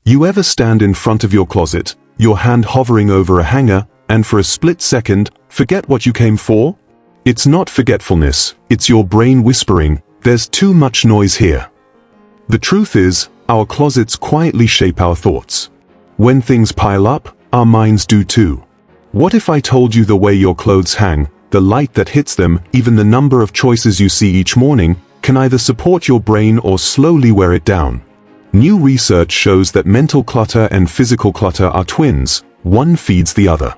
You ever stand in front of your closet, your hand hovering over a hanger, and for a split second, forget what you came for? It's not forgetfulness, it's your brain whispering, "There's too much noise here." The truth is, our closets quietly shape our thoughts. When things pile up, our minds do too. What if I told you the way your clothes hang, the light that hits them, even the number of choices you see each morning, can either support your brain or slowly wear it down? New research shows that mental clutter and physical clutter are twins, one feeds the other.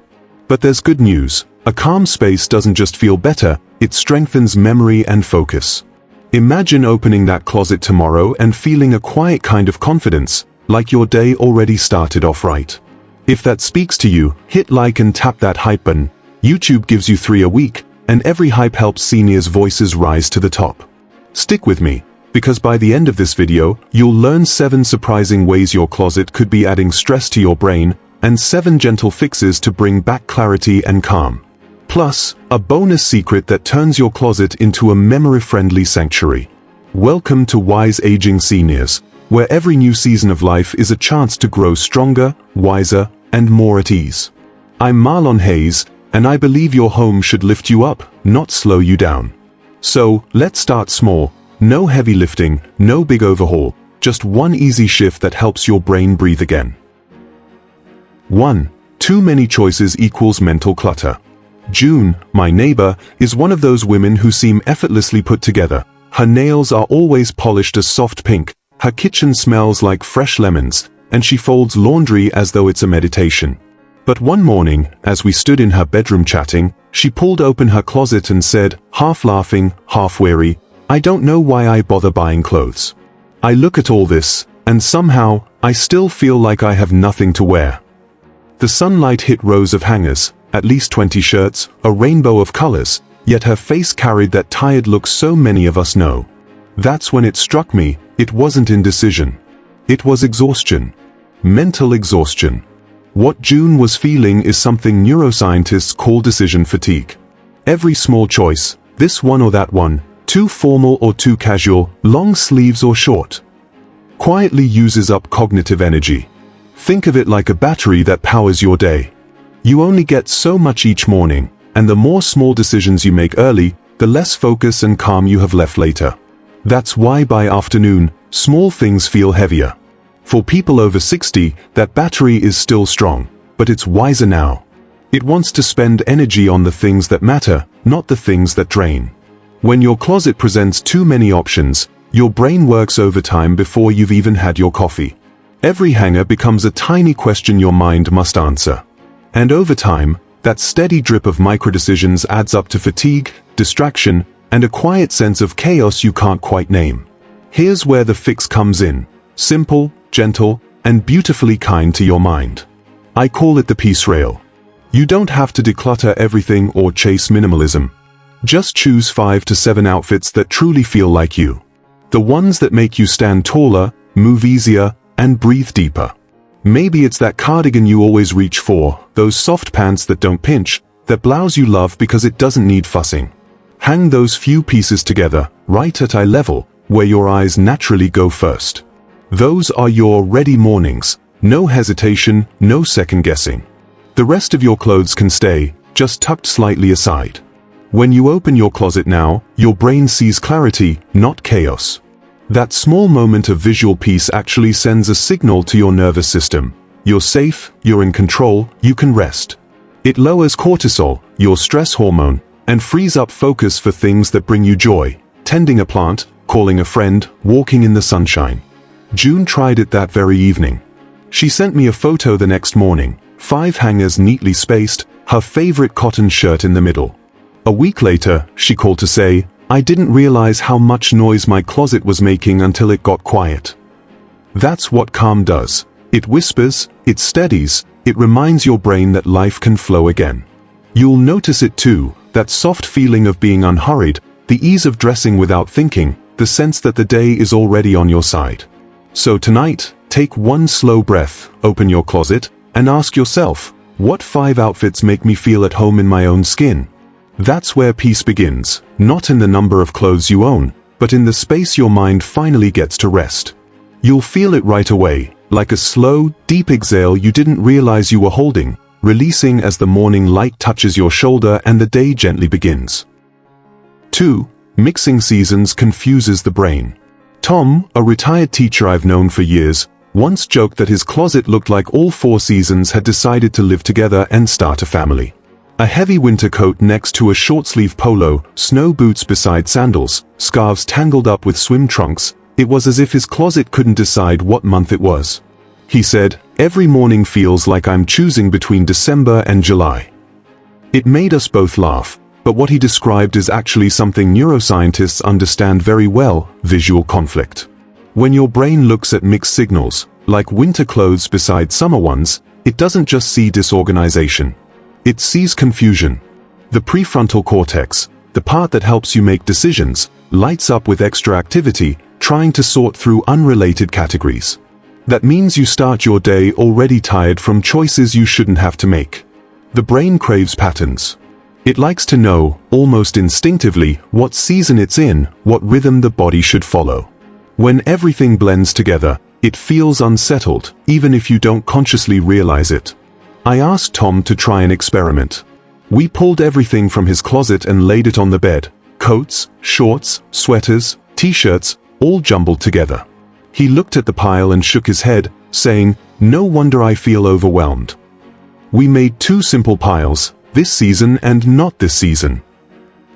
But there's good news. A calm space doesn't just feel better, it strengthens memory and focus. Imagine opening that closet tomorrow and feeling a quiet kind of confidence, like your day already started off right. If that speaks to you, hit like and tap that hype button. YouTube gives you 3 a week, and every hype helps seniors' voices rise to the top. Stick with me, because by the end of this video, you'll learn 7 surprising ways your closet could be adding stress to your brain, and 7 gentle fixes to bring back clarity and calm. Plus, a bonus secret that turns your closet into a memory-friendly sanctuary. Welcome to Wise Aging Seniors, where every new season of life is a chance to grow stronger, wiser, and more at ease. I'm Marlon Hayes, and I believe your home should lift you up, not slow you down. So, let's start small. No heavy lifting, no big overhaul, just one easy shift that helps your brain breathe again. 1. Too many choices equals mental clutter. June, my neighbor, is one of those women who seem effortlessly put together. Her nails are always polished a soft pink, her kitchen smells like fresh lemons, and she folds laundry as though it's a meditation. But one morning, as we stood in her bedroom chatting, she pulled open her closet and said, half laughing, half weary, "I don't know why I bother buying clothes. I look at all this, and somehow, I still feel like I have nothing to wear." The sunlight hit rows of hangers, at least 20 shirts, a rainbow of colors, yet her face carried that tired look so many of us know. That's when it struck me, it wasn't indecision. It was exhaustion. Mental exhaustion. What June was feeling is something neuroscientists call decision fatigue. Every small choice, this one or that one, too formal or too casual, long sleeves or short, quietly uses up cognitive energy. Think of it like a battery that powers your day. You only get so much each morning, and the more small decisions you make early, the less focus and calm you have left later. That's why by afternoon, small things feel heavier. For people over 60, that battery is still strong, but it's wiser now. It wants to spend energy on the things that matter, not the things that drain. When your closet presents too many options, your brain works overtime before you've even had your coffee. Every hanger becomes a tiny question your mind must answer. And over time, that steady drip of microdecisions adds up to fatigue, distraction, and a quiet sense of chaos you can't quite name. Here's where the fix comes in. Simple, gentle, and beautifully kind to your mind. I call it the peace rail. You don't have to declutter everything or chase minimalism. Just choose 5 to 7 outfits that truly feel like you. The ones that make you stand taller, move easier, and breathe deeper. Maybe it's that cardigan you always reach for, those soft pants that don't pinch, that blouse you love because it doesn't need fussing. Hang those few pieces together, right at eye level, where your eyes naturally go first. Those are your ready mornings. No hesitation, no second guessing. The rest of your clothes can stay, just tucked slightly aside. When you open your closet now, your brain sees clarity, not chaos. That small moment of visual peace actually sends a signal to your nervous system. You're safe, you're in control, you can rest. It lowers cortisol, your stress hormone, and frees up focus for things that bring you joy. Tending a plant, calling a friend, walking in the sunshine. June tried it that very evening. She sent me a photo the next morning, 5 hangers neatly spaced, her favorite cotton shirt in the middle. A week later, she called to say, "I didn't realize how much noise my closet was making until it got quiet." That's what calm does. It whispers, it steadies, it reminds your brain that life can flow again. You'll notice it too, that soft feeling of being unhurried, the ease of dressing without thinking, the sense that the day is already on your side. So tonight, take one slow breath, open your closet, and ask yourself, what 5 outfits make me feel at home in my own skin? That's where peace begins, not in the number of clothes you own, but in the space your mind finally gets to rest. You'll feel it right away, like a slow, deep exhale you didn't realize you were holding, releasing as the morning light touches your shoulder and the day gently begins. 2. Mixing seasons confuses the brain. Tom, a retired teacher I've known for years, once joked that his closet looked like all 4 seasons had decided to live together and start a family. A heavy winter coat next to a short-sleeve polo, snow boots beside sandals, scarves tangled up with swim trunks. It was as if his closet couldn't decide what month it was. He said, "Every morning feels like I'm choosing between December and July." It made us both laugh, but what he described is actually something neuroscientists understand very well: visual conflict. When your brain looks at mixed signals, like winter clothes beside summer ones, it doesn't just see disorganization. It sees confusion. The prefrontal cortex, the part that helps you make decisions, lights up with extra activity, trying to sort through unrelated categories. That means you start your day already tired from choices you shouldn't have to make. The brain craves patterns. It likes to know, almost instinctively, what season it's in, what rhythm the body should follow. When everything blends together, it feels unsettled, even if you don't consciously realize it. I asked Tom to try an experiment. We pulled everything from his closet and laid it on the bed: coats, shorts, sweaters, t-shirts, all jumbled together. He looked at the pile and shook his head, saying, "No wonder I feel overwhelmed." We made 2 simple piles, this season and not this season.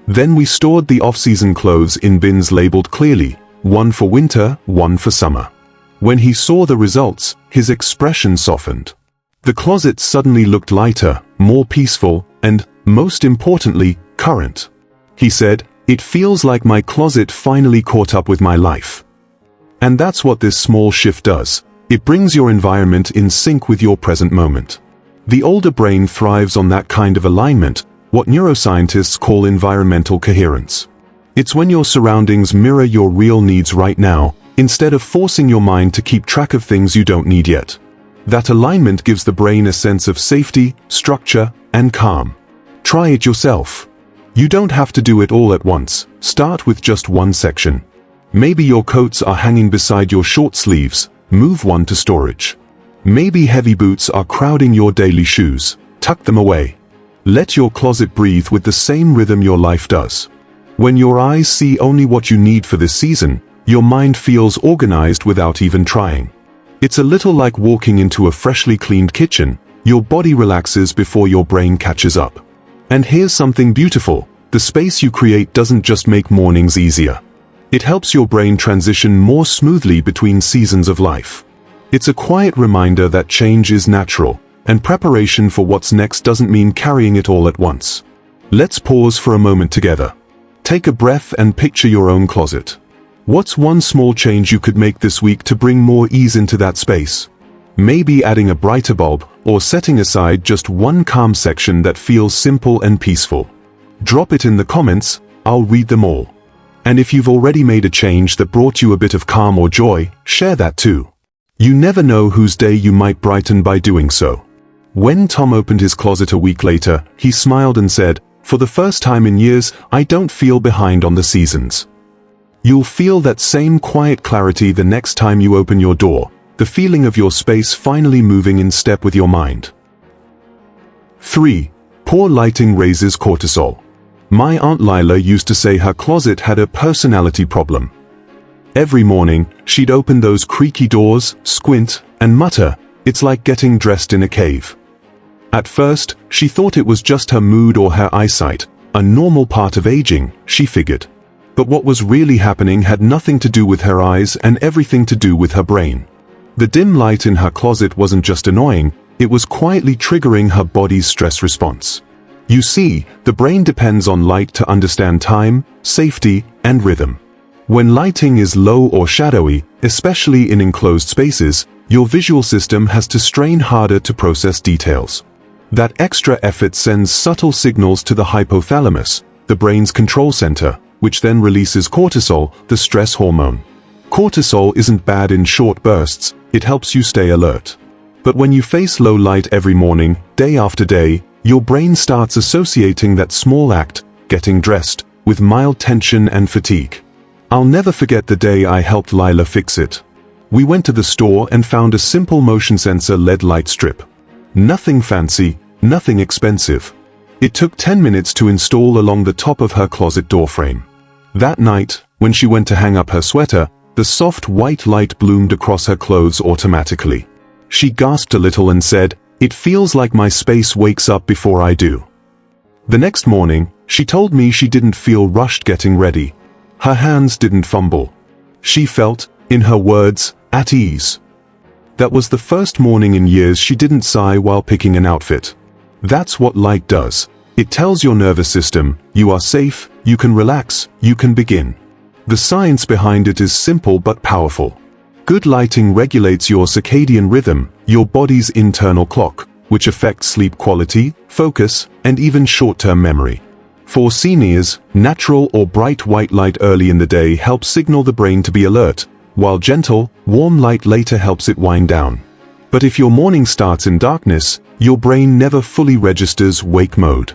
Then we stored the off-season clothes in bins labeled clearly, one for winter, one for summer. When he saw the results, his expression softened. The closet suddenly looked lighter, more peaceful, and, most importantly, current. He said, "It feels like my closet finally caught up with my life." And that's what this small shift does. It brings your environment in sync with your present moment. The older brain thrives on that kind of alignment, what neuroscientists call environmental coherence. It's when your surroundings mirror your real needs right now, instead of forcing your mind to keep track of things you don't need yet. That alignment gives the brain a sense of safety, structure, and calm. Try it yourself. You don't have to do it all at once. Start with just one section. Maybe your coats are hanging beside your short sleeves. Move one to storage. Maybe heavy boots are crowding your daily shoes. Tuck them away. Let your closet breathe with the same rhythm your life does. When your eyes see only what you need for this season, your mind feels organized without even trying. It's a little like walking into a freshly cleaned kitchen. Your body relaxes before your brain catches up. And here's something beautiful: the space you create doesn't just make mornings easier. It helps your brain transition more smoothly between seasons of life. It's a quiet reminder that change is natural, and preparation for what's next doesn't mean carrying it all at once. Let's pause for a moment together. Take a breath and picture your own closet. What's one small change you could make this week to bring more ease into that space? Maybe adding a brighter bulb, or setting aside just one calm section that feels simple and peaceful. Drop it in the comments, I'll read them all. And if you've already made a change that brought you a bit of calm or joy, share that too. You never know whose day you might brighten by doing so. When Tom opened his closet a week later, he smiled and said, "For the first time in years, I don't feel behind on the seasons." You'll feel that same quiet clarity the next time you open your door, the feeling of your space finally moving in step with your mind. 3. Poor lighting raises cortisol. My Aunt Lila used to say her closet had a personality problem. Every morning, she'd open those creaky doors, squint, and mutter, "It's like getting dressed in a cave." At first, she thought it was just her mood or her eyesight, a normal part of aging, she figured. But what was really happening had nothing to do with her eyes and everything to do with her brain. The dim light in her closet wasn't just annoying, it was quietly triggering her body's stress response. You see, the brain depends on light to understand time, safety, and rhythm. When lighting is low or shadowy, especially in enclosed spaces, your visual system has to strain harder to process details. That extra effort sends subtle signals to the hypothalamus, the brain's control center, which then releases cortisol, the stress hormone. Cortisol isn't bad in short bursts, it helps you stay alert. But when you face low light every morning, day after day, your brain starts associating that small act, getting dressed, with mild tension and fatigue. I'll never forget the day I helped Lila fix it. We went to the store and found a simple motion sensor LED light strip. Nothing fancy, nothing expensive. It took 10 minutes to install along the top of her closet door frame. That night, when she went to hang up her sweater, the soft white light bloomed across her clothes automatically. She gasped a little and said, "It feels like my space wakes up before I do." The next morning, she told me she didn't feel rushed getting ready. Her hands didn't fumble. She felt, in her words, at ease. That was the first morning in years she didn't sigh while picking an outfit. That's what light does. It tells your nervous system, you are safe, you can relax, you can begin. The science behind it is simple but powerful. Good lighting regulates your circadian rhythm, your body's internal clock, which affects sleep quality, focus, and even short-term memory. For seniors, natural or bright white light early in the day helps signal the brain to be alert, while gentle, warm light later helps it wind down. But if your morning starts in darkness, your brain never fully registers wake mode.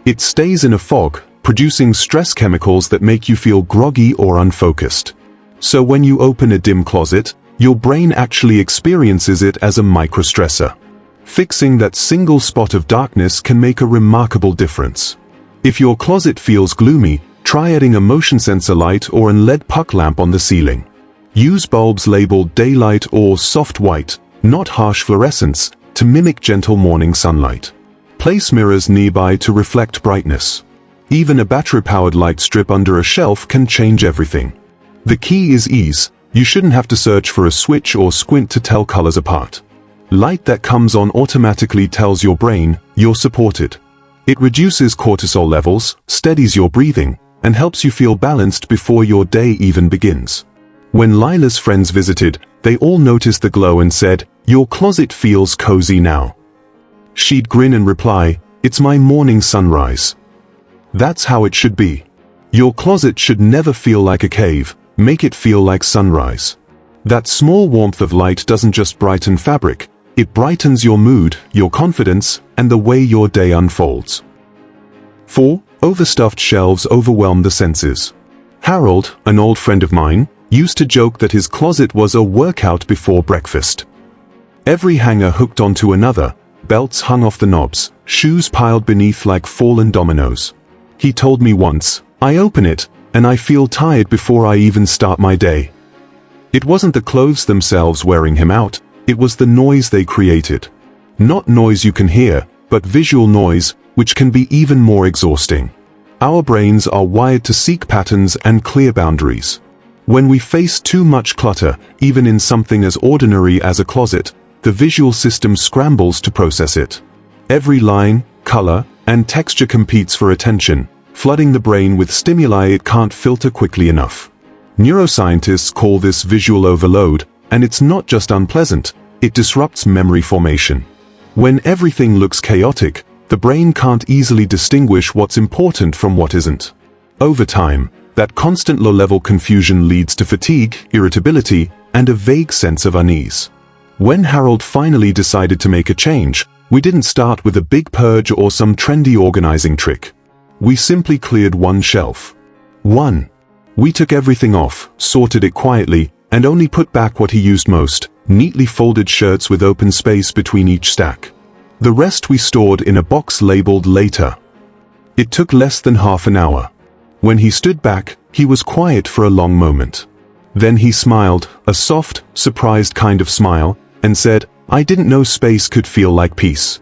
It stays in a fog, producing stress chemicals that make you feel groggy or unfocused. So when you open a dim closet, your brain actually experiences it as a microstressor. Fixing that single spot of darkness can make a remarkable difference. If your closet feels gloomy, try adding a motion sensor light or an LED puck lamp on the ceiling. Use bulbs labeled daylight or soft white, not harsh fluorescence, to mimic gentle morning sunlight. Place mirrors nearby to reflect brightness. Even a battery-powered light strip under a shelf can change everything. The key is ease. You shouldn't have to search for a switch or squint to tell colors apart. Light that comes on automatically tells your brain, you're supported. It reduces cortisol levels, steadies your breathing, and helps you feel balanced before your day even begins. When Lila's friends visited, they all noticed the glow and said, "Your closet feels cozy now." She'd grin and reply, "It's my morning sunrise." That's how it should be. Your closet should never feel like a cave, make it feel like sunrise. That small warmth of light doesn't just brighten fabric, it brightens your mood, your confidence, and the way your day unfolds. 4. Overstuffed shelves overwhelm the senses. Harold, an old friend of mine, used to joke that his closet was a workout before breakfast. Every hanger hooked onto another, belts hung off the knobs, shoes piled beneath like fallen dominoes. He told me once, "I open it, and I feel tired before I even start my day." It wasn't the clothes themselves wearing him out, it was the noise they created. Not noise you can hear, but visual noise, which can be even more exhausting. Our brains are wired to seek patterns and clear boundaries. When we face too much clutter, even in something as ordinary as a closet, the visual system scrambles to process it. Every line, color, and texture competes for attention, flooding the brain with stimuli it can't filter quickly enough. Neuroscientists call this visual overload, and it's not just unpleasant, it disrupts memory formation. When everything looks chaotic, the brain can't easily distinguish what's important from what isn't. Over time, that constant low-level confusion leads to fatigue, irritability, and a vague sense of unease. When Harold finally decided to make a change, we didn't start with a big purge or some trendy organizing trick. We simply cleared one shelf. We took everything off, sorted it quietly, and only put back what he used most, neatly folded shirts with open space between each stack. The rest we stored in a box labeled later. It took less than half an hour. When he stood back, he was quiet for a long moment. Then he smiled, a soft, surprised kind of smile, and said, "I didn't know space could feel like peace."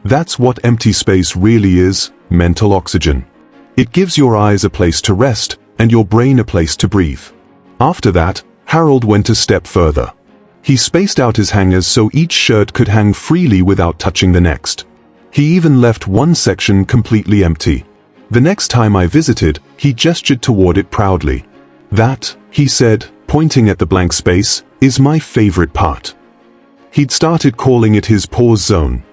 That's what empty space really is, mental oxygen. It gives your eyes a place to rest, and your brain a place to breathe. After that, Harold went a step further. He spaced out his hangers so each shirt could hang freely without touching the next. He even left one section completely empty. The next time I visited, he gestured toward it proudly. "That," he said, pointing at the blank space, "is my favorite part." He'd started calling it his pause zone.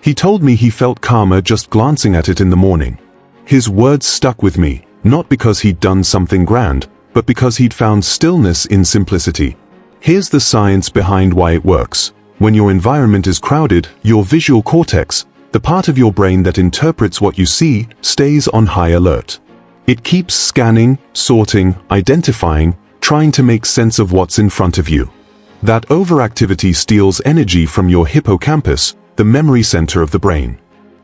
He told me he felt calmer just glancing at it in the morning. His words stuck with me, not because he'd done something grand, but because he'd found stillness in simplicity. Here's the science behind why it works. When your environment is crowded, your visual cortex, the part of your brain that interprets what you see, stays on high alert. It keeps scanning, sorting, identifying, trying to make sense of what's in front of you. That overactivity steals energy from your hippocampus, the memory center of the brain.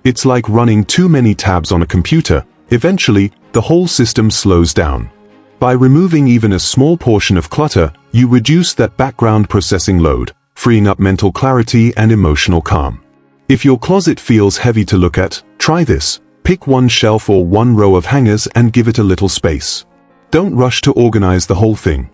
It's like running too many tabs on a computer. Eventually, the whole system slows down. By removing even a small portion of clutter, you reduce that background processing load, freeing up mental clarity and emotional calm. If your closet feels heavy to look at, try this. Pick one shelf or one row of hangers and give it a little space. Don't rush to organize the whole thing.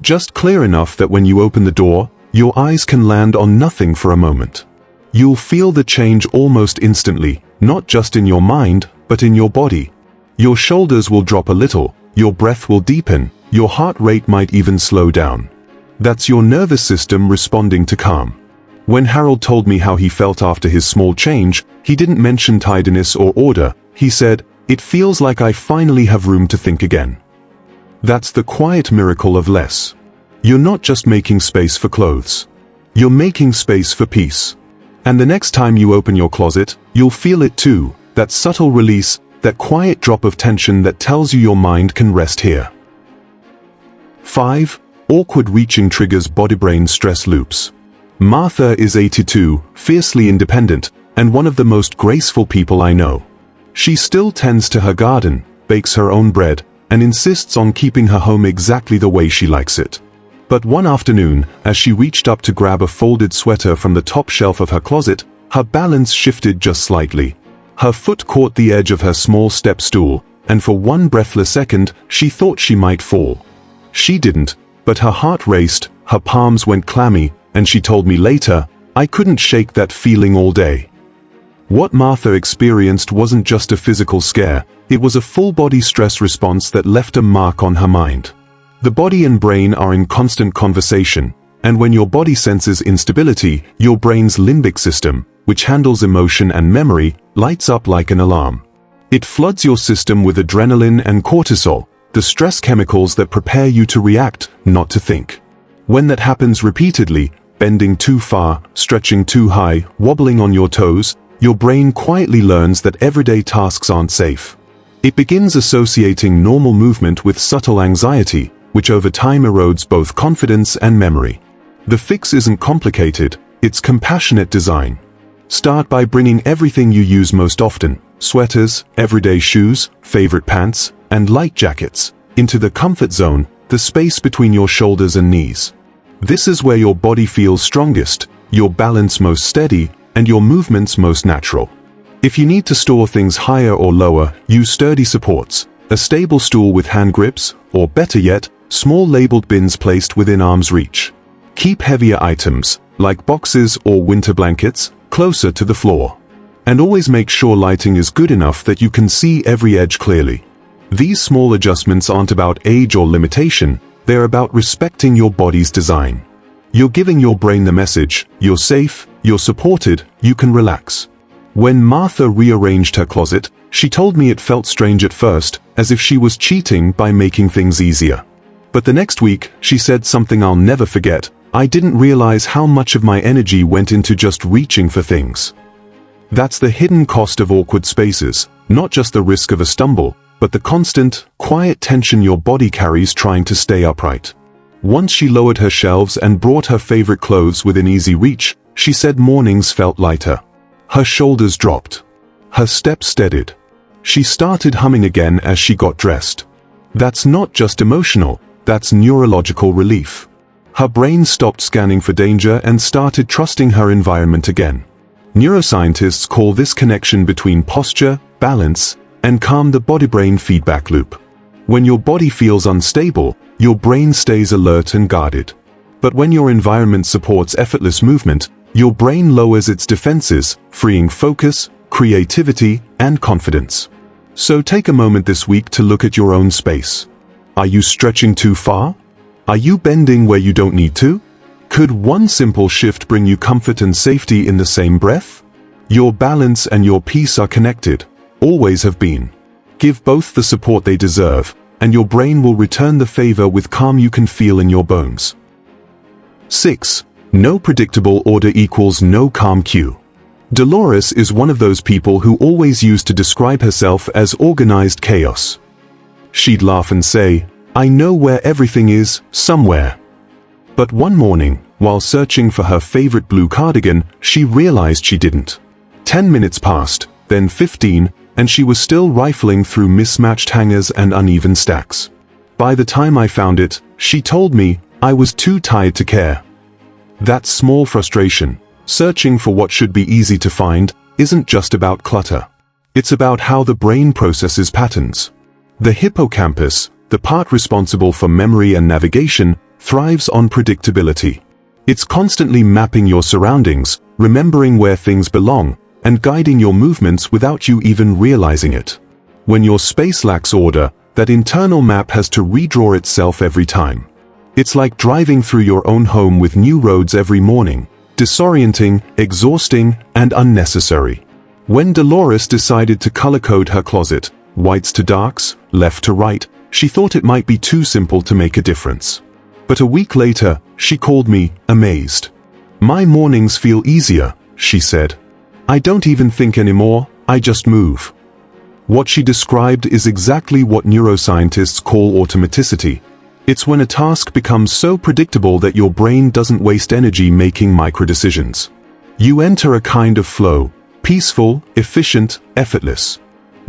Just clear enough that when you open the door, your eyes can land on nothing for a moment. You'll feel the change almost instantly, not just in your mind, but in your body. Your shoulders will drop a little, your breath will deepen, your heart rate might even slow down. That's your nervous system responding to calm. When Harold told me how he felt after his small change, he didn't mention tidiness or order. He said, "It feels like I finally have room to think again." That's the quiet miracle of less. You're not just making space for clothes. You're making space for peace. And the next time you open your closet, you'll feel it too, that subtle release, that quiet drop of tension that tells you your mind can rest here. 5. Awkward reaching triggers body-brain stress loops. Martha is 82, fiercely independent, and one of the most graceful people I know. She still tends to her garden, bakes her own bread, and insists on keeping her home exactly the way she likes it. But one afternoon, as she reached up to grab a folded sweater from the top shelf of her closet, her balance shifted just slightly. Her foot caught the edge of her small step stool, and for one breathless second, she thought she might fall. She didn't, but her heart raced, her palms went clammy, and she told me later, "I couldn't shake that feeling all day." What Martha experienced wasn't just a physical scare, it was a full-body stress response that left a mark on her mind. The body and brain are in constant conversation, and when your body senses instability, your brain's limbic system, which handles emotion and memory, lights up like an alarm. It floods your system with adrenaline and cortisol, the stress chemicals that prepare you to react, not to think. When that happens repeatedly, bending too far, stretching too high, wobbling on your toes, your brain quietly learns that everyday tasks aren't safe. It begins associating normal movement with subtle anxiety, which over time erodes both confidence and memory. The fix isn't complicated, it's compassionate design. Start by bringing everything you use most often, sweaters, everyday shoes, favorite pants, and light jackets, into the comfort zone, the space between your shoulders and knees. This is where your body feels strongest, your balance most steady, and your movements most natural. If you need to store things higher or lower, use sturdy supports, a stable stool with hand grips, or better yet, small labeled bins placed within arm's reach. Keep heavier items, like boxes or winter blankets, closer to the floor. And always make sure lighting is good enough that you can see every edge clearly. These small adjustments aren't about age or limitation, they're about respecting your body's design. You're giving your brain the message, you're safe, you're supported, you can relax. When Martha rearranged her closet, she told me it felt strange at first, as if she was cheating by making things easier. But the next week, she said something I'll never forget, "I didn't realize how much of my energy went into just reaching for things." That's the hidden cost of awkward spaces, not just the risk of a stumble, but the constant, quiet tension your body carries trying to stay upright. Once she lowered her shelves and brought her favorite clothes within easy reach, she said mornings felt lighter. Her shoulders dropped. Her steps steadied. She started humming again as she got dressed. That's not just emotional, that's neurological relief. Her brain stopped scanning for danger and started trusting her environment again. Neuroscientists call this connection between posture, balance, and calm the body-brain feedback loop. When your body feels unstable, your brain stays alert and guarded. But when your environment supports effortless movement, your brain lowers its defenses, freeing focus, creativity, and confidence. So take a moment this week to look at your own space. Are you stretching too far? Are you bending where you don't need to? Could one simple shift bring you comfort and safety in the same breath? Your balance and your peace are connected, always have been. Give both the support they deserve, and your brain will return the favor with calm you can feel in your bones. 6. No predictable order equals no calm cue. Dolores is one of those people who always used to describe herself as organized chaos. She'd laugh and say, I know where everything is, somewhere. But one morning, while searching for her favorite blue cardigan, she realized she didn't. 10 minutes passed, then 15, and she was still rifling through mismatched hangers and uneven stacks. By the time I found it, she told me, I was too tired to care. That small frustration, searching for what should be easy to find, isn't just about clutter. It's about how the brain processes patterns. The hippocampus, the part responsible for memory and navigation, thrives on predictability. It's constantly mapping your surroundings, remembering where things belong, and guiding your movements without you even realizing it. When your space lacks order, that internal map has to redraw itself every time. It's like driving through your own home with new roads every morning, disorienting, exhausting, and unnecessary. When Dolores decided to color-code her closet, whites to darks, left to right, she thought it might be too simple to make a difference. But a week later, she called me, amazed. My mornings feel easier, she said. I don't even think anymore, I just move. What she described is exactly what neuroscientists call automaticity. It's when a task becomes so predictable that your brain doesn't waste energy making microdecisions. You enter a kind of flow, peaceful, efficient, effortless.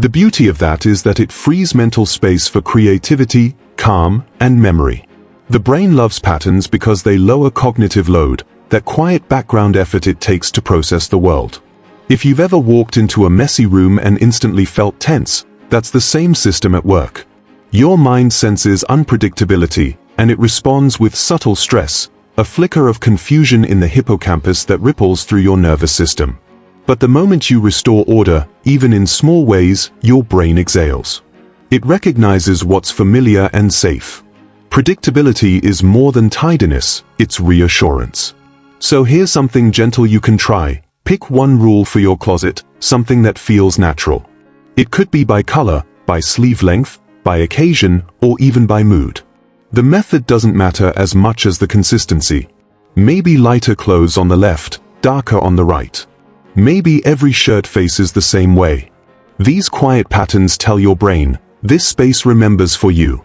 The beauty of that is that it frees mental space for creativity, calm, and memory. The brain loves patterns because they lower cognitive load, that quiet background effort it takes to process the world. If you've ever walked into a messy room and instantly felt tense, that's the same system at work. Your mind senses unpredictability, and it responds with subtle stress, a flicker of confusion in the hippocampus that ripples through your nervous system. But the moment you restore order, even in small ways, your brain exhales. It recognizes what's familiar and safe. Predictability is more than tidiness, it's reassurance. So here's something gentle you can try. Pick one rule for your closet, something that feels natural. It could be by color, by sleeve length, by occasion, or even by mood. The method doesn't matter as much as the consistency. Maybe lighter clothes on the left, darker on the right. Maybe every shirt faces the same way. These quiet patterns tell your brain, this space remembers for you.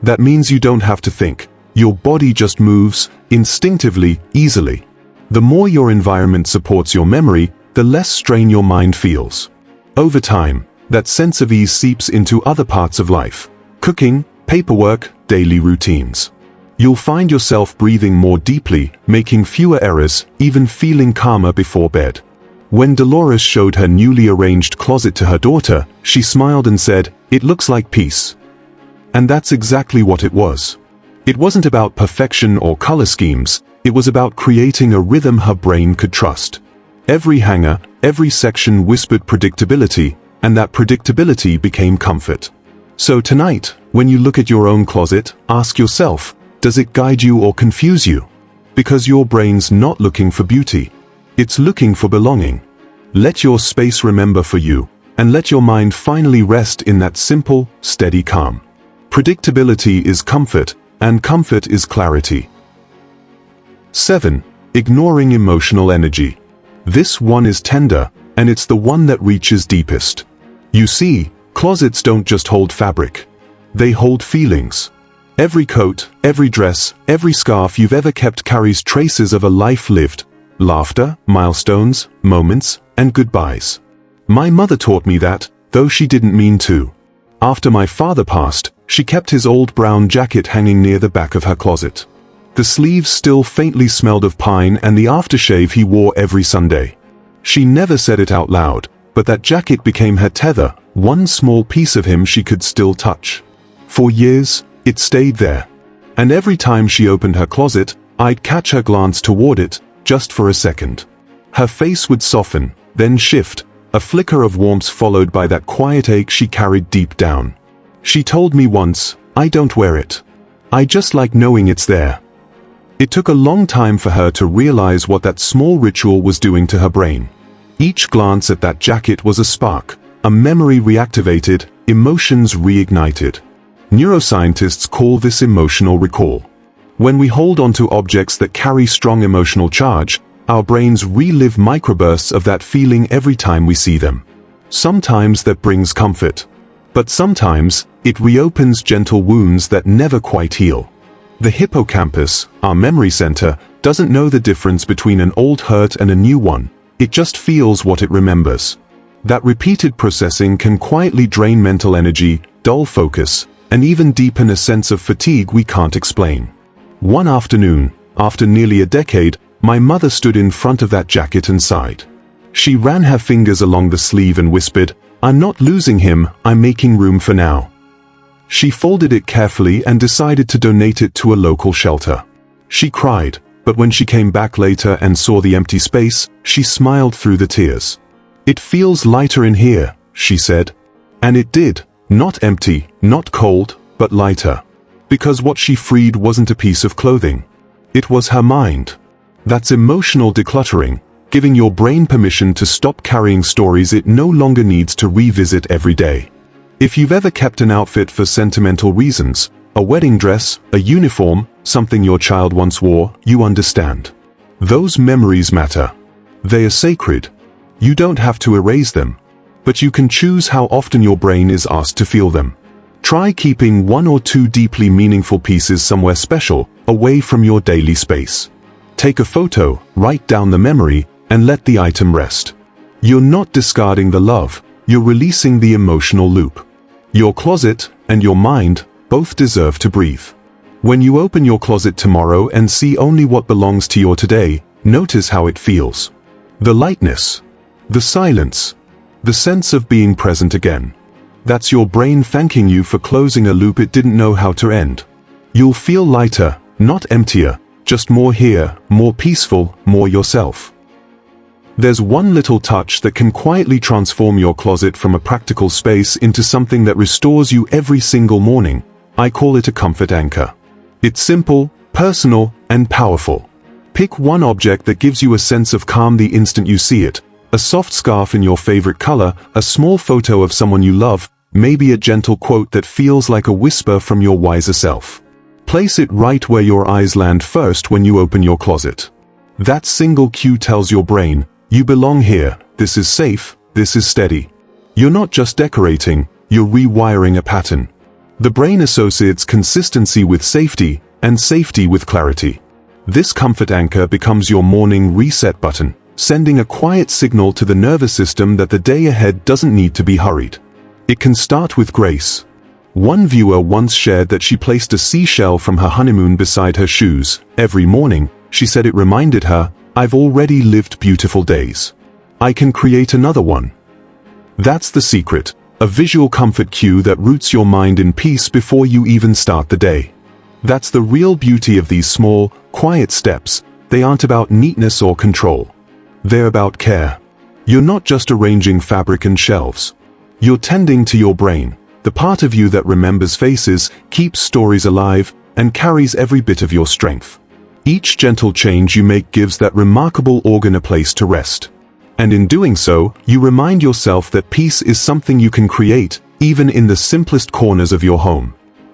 That means you don't have to think. Your body just moves, instinctively, easily. The more your environment supports your memory, the less strain your mind feels. Over time, that sense of ease seeps into other parts of life. Cooking, paperwork, daily routines. You'll find yourself breathing more deeply, making fewer errors, even feeling calmer before bed. When Dolores showed her newly arranged closet to her daughter, she smiled and said, "It looks like peace." And that's exactly what it was. It wasn't about perfection or color schemes. It was about creating a rhythm her brain could trust. Every hanger, every section whispered predictability, and that predictability became comfort. So tonight, when you look at your own closet, ask yourself, does it guide you or confuse you? Because your brain's not looking for beauty. It's looking for belonging. Let your space remember for you, and let your mind finally rest in that simple, steady calm. Predictability is comfort, and comfort is clarity. 7. Ignoring emotional energy. This one is tender, and it's the one that reaches deepest. You see, closets don't just hold fabric. They hold feelings. Every coat, every dress, every scarf you've ever kept carries traces of a life lived. Laughter, milestones, moments, and goodbyes. My mother taught me that, though she didn't mean to. After my father passed, she kept his old brown jacket hanging near the back of her closet. The sleeves still faintly smelled of pine and the aftershave he wore every Sunday. She never said it out loud, but that jacket became her tether, one small piece of him she could still touch. For years, it stayed there. And every time she opened her closet, I'd catch her glance toward it, just for a second. Her face would soften, then shift, a flicker of warmth followed by that quiet ache she carried deep down. She told me once, "I don't wear it. I just like knowing it's there." It took a long time for her to realize what that small ritual was doing to her brain. Each glance at that jacket was a spark, a memory reactivated, emotions reignited. Neuroscientists call this emotional recall. When we hold onto objects that carry strong emotional charge, our brains relive microbursts of that feeling every time we see them. Sometimes that brings comfort. But sometimes, It reopens gentle wounds that never quite heal. The hippocampus, our memory center, doesn't know the difference between an old hurt and a new one. It just feels what it remembers. That repeated processing can quietly drain mental energy, dull focus, and even deepen a sense of fatigue we can't explain. One afternoon, after nearly a decade, my mother stood in front of that jacket and sighed. She ran her fingers along the sleeve and whispered, "I'm not losing him, I'm making room for now." She folded it carefully and decided to donate it to a local shelter. She cried, but when she came back later and saw the empty space, she smiled through the tears. "It feels lighter in here," she said. And it did, not empty, not cold, but lighter. Because what she freed wasn't a piece of clothing. It was her mind. That's emotional decluttering, giving your brain permission to stop carrying stories it no longer needs to revisit every day. If you've ever kept an outfit for sentimental reasons, a wedding dress, a uniform, something your child once wore, you understand. Those memories matter. They are sacred. You don't have to erase them, but you can choose how often your brain is asked to feel them. Try keeping one or two deeply meaningful pieces somewhere special, away from your daily space. Take a photo, write down the memory, and let the item rest. You're not discarding the love, you're releasing the emotional loop. Your closet and your mind both deserve to breathe. When you open your closet tomorrow and see only what belongs to your today, notice how it feels. The lightness, the silence, the sense of being present again. That's your brain thanking you for closing a loop it didn't know how to end. You'll feel lighter, not emptier, just more here, more peaceful, more yourself. There's one little touch that can quietly transform your closet from a practical space into something that restores you every single morning. I call it a comfort anchor. It's simple, personal, and powerful. Pick one object that gives you a sense of calm the instant you see it. A soft scarf in your favorite color, a small photo of someone you love, maybe a gentle quote that feels like a whisper from your wiser self. Place it right where your eyes land first when you open your closet. That single cue tells your brain, you belong here, this is safe, this is steady. You're not just decorating, you're rewiring a pattern. The brain associates consistency with safety, and safety with clarity. This comfort anchor becomes your morning reset button, sending a quiet signal to the nervous system that the day ahead doesn't need to be hurried. It can start with grace. One viewer once shared that she placed a seashell from her honeymoon beside her shoes. Every morning, she said it reminded her, I've already lived beautiful days. I can create another one. That's the secret, a visual comfort cue that roots your mind in peace before you even start the day. That's the real beauty of these small, quiet steps. They aren't about neatness or control. They're about care. You're not just arranging fabric and shelves. You're tending to your brain, the part of you that remembers faces, keeps stories alive, and carries every bit of your strength. Each gentle change you make gives that remarkable organ a place to rest. And in doing so, you remind yourself that peace is something you can create, even in the simplest corners of your home.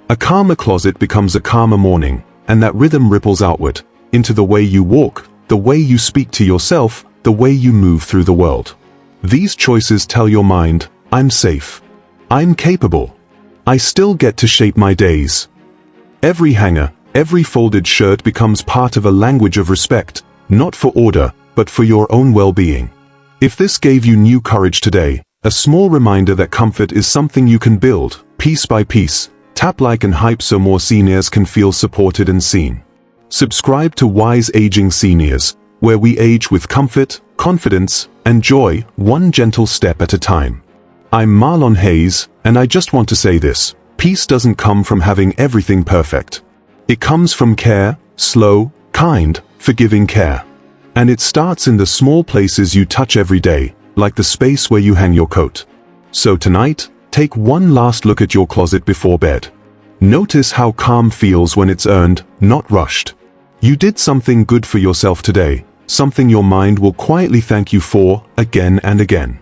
A calmer closet becomes a calmer morning, and that rhythm ripples outward, into the way you walk, the way you speak to yourself, the way you move through the world. These choices tell your mind, I'm safe. I'm capable. I still get to shape my days. Every hanger, every folded shirt becomes part of a language of respect, not for order, but for your own well-being. If this gave you new courage today, a small reminder that comfort is something you can build, piece by piece, tap like and hype so more seniors can feel supported and seen. Subscribe to Wise Aging Seniors, where we age with comfort, confidence, and joy, one gentle step at a time. I'm Marlon Hayes, and I just want to say this, peace doesn't come from having everything perfect. It comes from care, slow, kind, forgiving care. And it starts in the small places you touch every day, like the space where you hang your coat. So tonight, take one last look at your closet before bed. Notice how calm feels when it's earned, not rushed. You did something good for yourself today, something your mind will quietly thank you for, again and again.